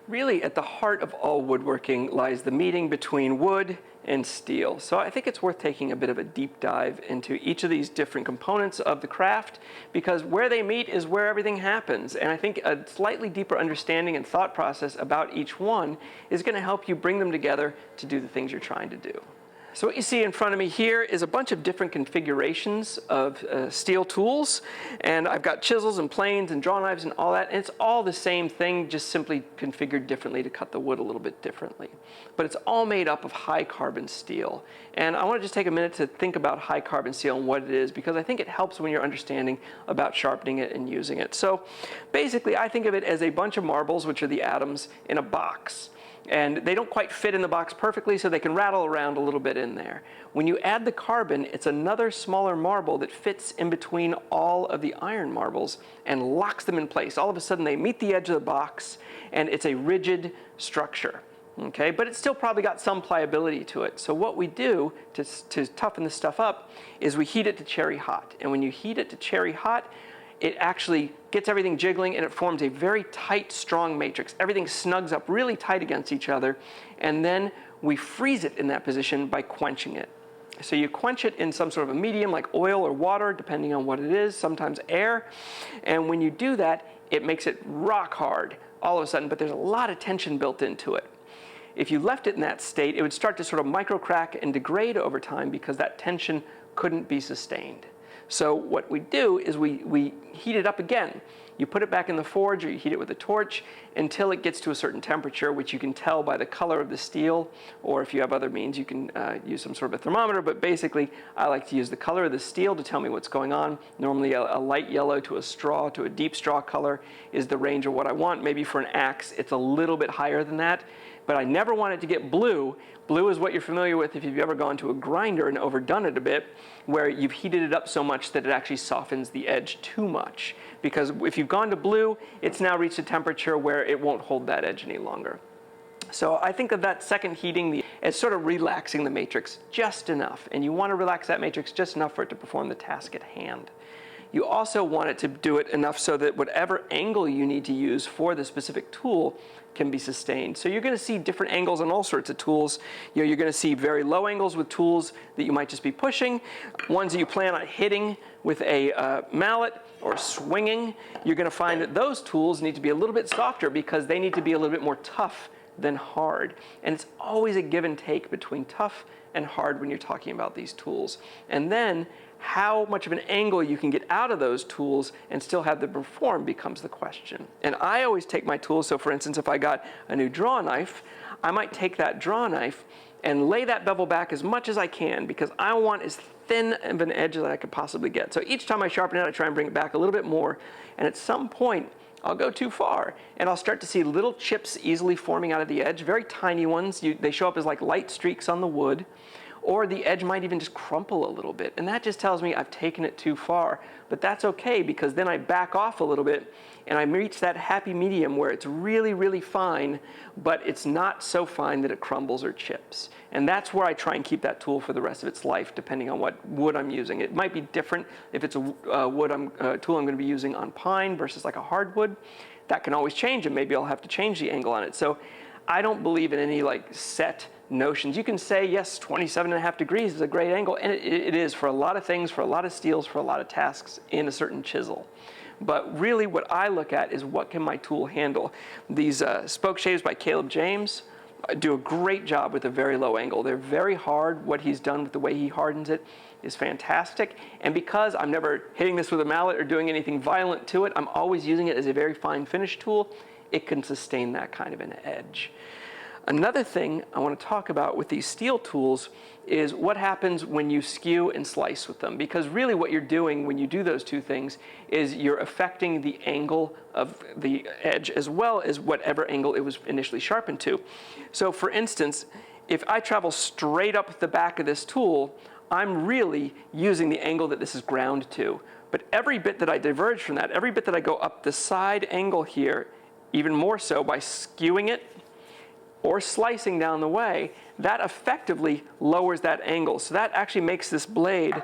Really, at the heart of all woodworking lies the meeting between wood and steel. So I think it's worth taking a bit of a deep dive into each of these different components of the craft, because where they meet is where everything happens. And I think a slightly deeper understanding and thought process about each one is going to help you bring them together to do the things you're trying to do. So what you see in front of me here is a bunch of different configurations of steel tools, and I've got chisels and planes and draw knives and all that, and it's all the same thing, just simply configured differently to cut the wood a little bit differently. But it's all made up of high carbon steel, and I want to just take a minute to think about high carbon steel and what it is, because I think it helps when you're understanding about sharpening it and using it. So basically I think of it as a bunch of marbles, which are the atoms, in a box. And they don't quite fit in the box perfectly, so they can rattle around a little bit in there. When you add the carbon, it's another smaller marble that fits in between all of the iron marbles and locks them in place. All of a sudden they meet the edge of the box, and it's a rigid structure. Okay, but it's still probably got some pliability to it. So what we do to toughen this stuff up is we heat it to cherry hot. And when you heat it to cherry hot, it actually gets everything jiggling, and it forms a very tight, strong matrix. Everything snugs up really tight against each other, and then we freeze it in that position by quenching it. So you quench it in some sort of a medium like oil or water, depending on what it is, sometimes air. And when you do that, it makes it rock hard all of a sudden, but there's a lot of tension built into it. If you left it in that state, it would start to sort of micro crack and degrade over time because that tension couldn't be sustained. So what we do is we heat it up again. You put it back in the forge, or you heat it with a torch until it gets to a certain temperature, which you can tell by the color of the steel, or if you have other means, you can use some sort of a thermometer. But basically, I like to use the color of the steel to tell me what's going on. Normally, a light yellow to a straw to a deep straw color is the range of what I want. Maybe for an axe, it's a little bit higher than that. But I never want it to get blue. Blue is what you're familiar with if you've ever gone to a grinder and overdone it a bit, where you've heated it up so much that it actually softens the edge too much. Because if you've gone to blue, it's now reached a temperature where it won't hold that edge any longer. So I think of that second heating as sort of relaxing the matrix just enough. And you want to relax that matrix just enough for it to perform the task at hand. You also want it to do it enough so that whatever angle you need to use for the specific tool can be sustained. So you're going to see different angles on all sorts of tools. You're going to see very low angles with tools that you might just be pushing, ones that you plan on hitting with a mallet or swinging. You're going to find that those tools need to be a little bit softer because they need to be a little bit more tough than hard. And it's always a give and take between tough and hard when you're talking about these tools. And then how much of an angle you can get out of those tools and still have them perform becomes the question. And I always take my tools, so for instance, if I got a new draw knife, I might take that draw knife and lay that bevel back as much as I can, because I want as thin of an edge that I could possibly get. So each time I sharpen it, I try and bring it back a little bit more, and at some point, I'll go too far, and I'll start to see little chips easily forming out of the edge, very tiny ones. They show up as like light streaks on the wood. Or the edge might even just crumple a little bit. And that just tells me I've taken it too far. But that's okay, because then I back off a little bit and I reach that happy medium where it's really, really fine, but it's not so fine that it crumbles or chips. And that's where I try and keep that tool for the rest of its life, depending on what wood I'm using. It might be different if it's a tool I'm going to be using on pine versus like a hardwood. That can always change, and maybe I'll have to change the angle on it. So I don't believe in any like set notions. You can say, yes, 27.5 degrees is a great angle, and it is for a lot of things, for a lot of steels, for a lot of tasks in a certain chisel. But really what I look at is what can my tool handle. These spoke shaves by Caleb James do a great job with a very low angle. They're very hard. What he's done with the way he hardens it is fantastic. And because I'm never hitting this with a mallet or doing anything violent to it, I'm always using it as a very fine finish tool. It can sustain that kind of an edge. Another thing I want to talk about with these steel tools is what happens when you skew and slice with them. Because really what you're doing when you do those two things is you're affecting the angle of the edge as well as whatever angle it was initially sharpened to. So for instance, if I travel straight up the back of this tool, I'm really using the angle that this is ground to. But every bit that I diverge from that, every bit that I go up the side angle here, even more so by skewing it or slicing down the way, that effectively lowers that angle. So that actually makes this blade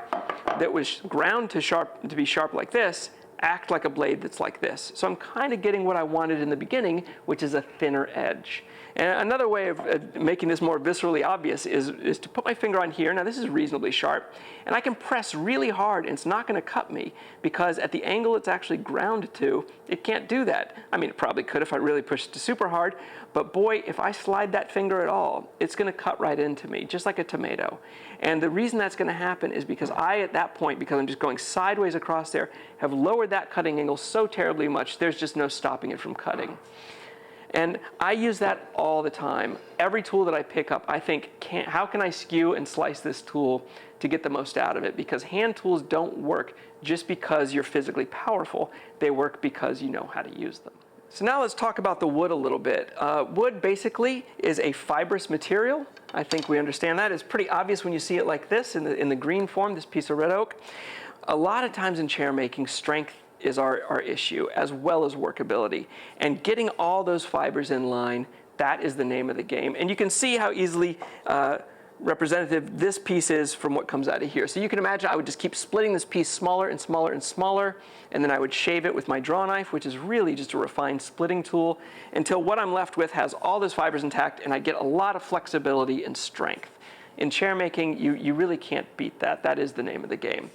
that was ground to be sharp like this act like a blade that's like this. So I'm kind of getting what I wanted in the beginning, which is a thinner edge. And another way of making this more viscerally obvious is to put my finger on here. Now this is reasonably sharp, and I can press really hard and it's not going to cut me because at the angle it's actually ground to, it can't do that. I mean, it probably could if I really pushed it super hard, but boy, if I slide that finger at all, it's going to cut right into me, just like a tomato. And the reason that's going to happen is because I, at that point, because I'm just going sideways across there, have lowered that cutting angle so terribly much, there's just no stopping it from cutting. And I use that all the time. Every tool that I pick up, I think, how can I skew and slice this tool to get the most out of it? Because hand tools don't work just because you're physically powerful. They work because you know how to use them. So now let's talk about the wood a little bit. Wood basically is a fibrous material. I think we understand that. It's pretty obvious when you see it like this in the green form, this piece of red oak. A lot of times in chair making, strength is our issue, as well as workability. And getting all those fibers in line, that is the name of the game. And you can see how easily representative this piece is from what comes out of here. So you can imagine I would just keep splitting this piece smaller and smaller and smaller, and then I would shave it with my draw knife, which is really just a refined splitting tool, until what I'm left with has all those fibers intact, and I get a lot of flexibility and strength. In chair making, you really can't beat that. That is the name of the game.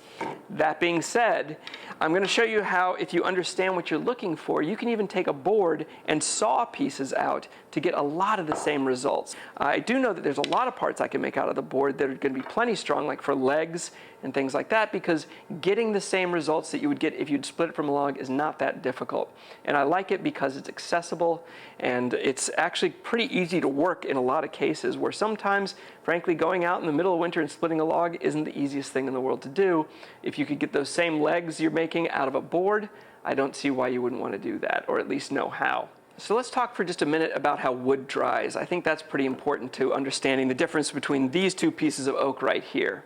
That being said, I'm going to show you how, if you understand what you're looking for, you can even take a board and saw pieces out to get a lot of the same results. I do know that there's a lot of parts I can make out of the board that are going to be plenty strong, like for legs and things like that, because getting the same results that you would get if you'd split it from a log is not that difficult. And I like it because it's accessible and it's actually pretty easy to work in a lot of cases where sometimes, frankly, going out in the middle of winter and splitting a log isn't the easiest thing in the world to do. If you could get those same legs you're making out of a board, I don't see why you wouldn't want to do that, or at least know how. So let's talk for just a minute about how wood dries. I think that's pretty important to understanding the difference between these two pieces of oak right here.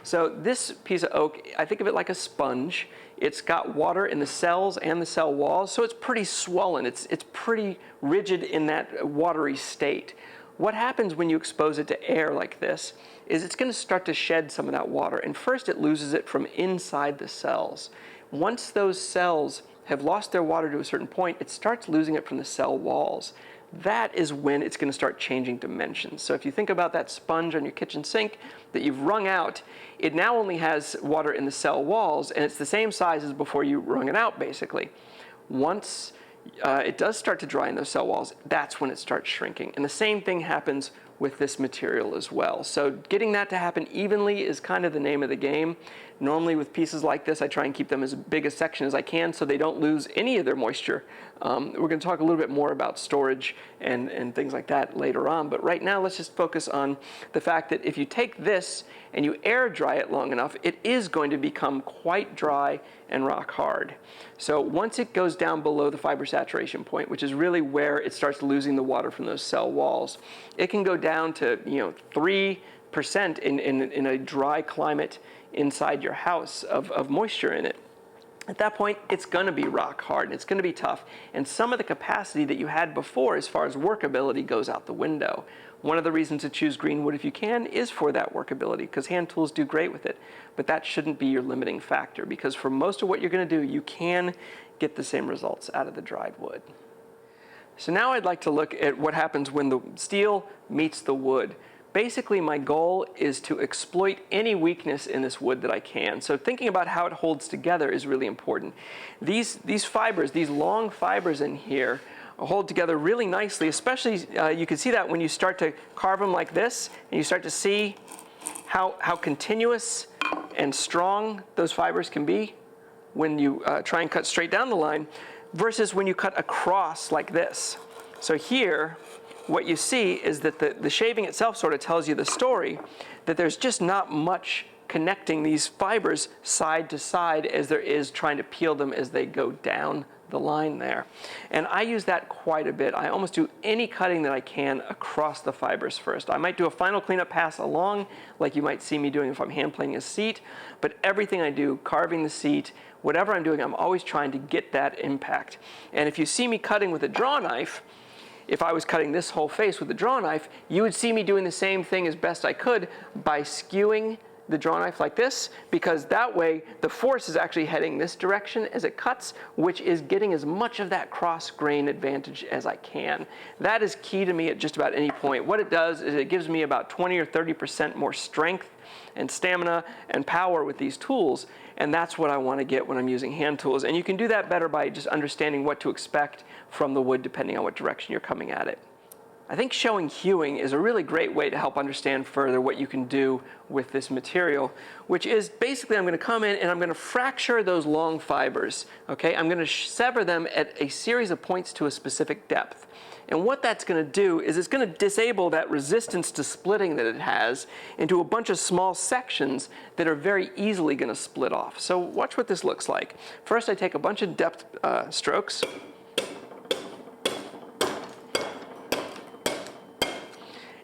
So this piece of oak, I think of it like a sponge. It's got water in the cells and the cell walls, so it's pretty swollen. It's pretty rigid in that watery state. What happens when you expose it to air like this is it's going to start to shed some of that water. And first it loses it from inside the cells. Once those cells have lost their water to a certain point, it starts losing it from the cell walls. That is when it's going to start changing dimensions. So if you think about that sponge on your kitchen sink that you've wrung out, it now only has water in the cell walls, and it's the same size as before you wrung it out, basically. Once it does start to dry in those cell walls, that's when it starts shrinking. And the same thing happens with this material as well. So getting that to happen evenly is kind of the name of the game. Normally with pieces like this, I try and keep them as big a section as I can so they don't lose any of their moisture. We're going to talk a little bit more about storage and things like that later on, but right now let's just focus on the fact that if you take this and you air dry it long enough, it is going to become quite dry and rock hard. So once it goes down below the fiber saturation point, which is really where it starts losing the water from those cell walls, it can go down to 3% in a dry climate inside your house of moisture in it. At that point, it's going to be rock hard and it's going to be tough. And some of the capacity that you had before as far as workability goes out the window. One of the reasons to choose green wood if you can is for that workability, because hand tools do great with it. But that shouldn't be your limiting factor, because for most of what you're going to do, you can get the same results out of the dried wood. So now I'd like to look at what happens when the steel meets the wood. Basically, my goal is to exploit any weakness in this wood that I can. So thinking about how it holds together is really important. These fibers, these long fibers in here, hold together really nicely, especially you can see that when you start to carve them like this, and you start to see how continuous and strong those fibers can be when you try and cut straight down the line, versus when you cut across like this. So here, what you see is that the shaving itself sort of tells you the story, that there's just not much connecting these fibers side to side as there is trying to peel them as they go down the line there. And I use that quite a bit. I almost do any cutting that I can across the fibers first. I might do a final cleanup pass along, like you might see me doing if I'm hand planing a seat, but everything I do, carving the seat, whatever I'm doing, I'm always trying to get that impact. And if you see me cutting with a draw knife, if I was cutting this whole face with a draw knife, you would see me doing the same thing as best I could by skewing the draw knife like this, because that way the force is actually heading this direction as it cuts, which is getting as much of that cross grain advantage as I can. That is key to me at just about any point. What it does is it gives me about 20 or 30% more strength and stamina and power with these tools, and that's what I want to get when I'm using hand tools. And you can do that better by just understanding what to expect from the wood depending on what direction you're coming at it. I think showing hewing is a really great way to help understand further what you can do with this material, which is basically I'm going to come in and I'm going to fracture those long fibers. Okay, I'm going to sever them at a series of points to a specific depth. And what that's going to do is it's going to disable that resistance to splitting that it has into a bunch of small sections that are very easily going to split off. So watch what this looks like. First, I take a bunch of depth strokes.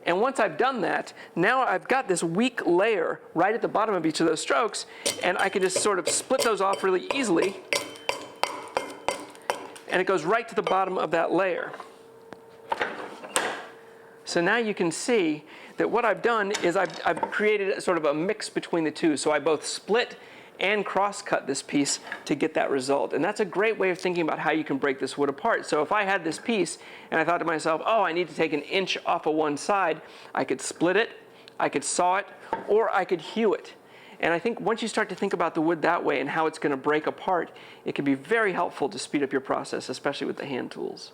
And once I've done that, now I've got this weak layer right at the bottom of each of those strokes, and I can just sort of split those off really easily, and it goes right to the bottom of that layer. So now you can see that what I've done is I've created sort of a mix between the two. So I both split and cross-cut this piece to get that result. And that's a great way of thinking about how you can break this wood apart. So if I had this piece and I thought to myself, oh, I need to take an inch off of one side, I could split it, I could saw it, or I could hew it. And I think once you start to think about the wood that way and how it's going to break apart, it can be very helpful to speed up your process, especially with the hand tools.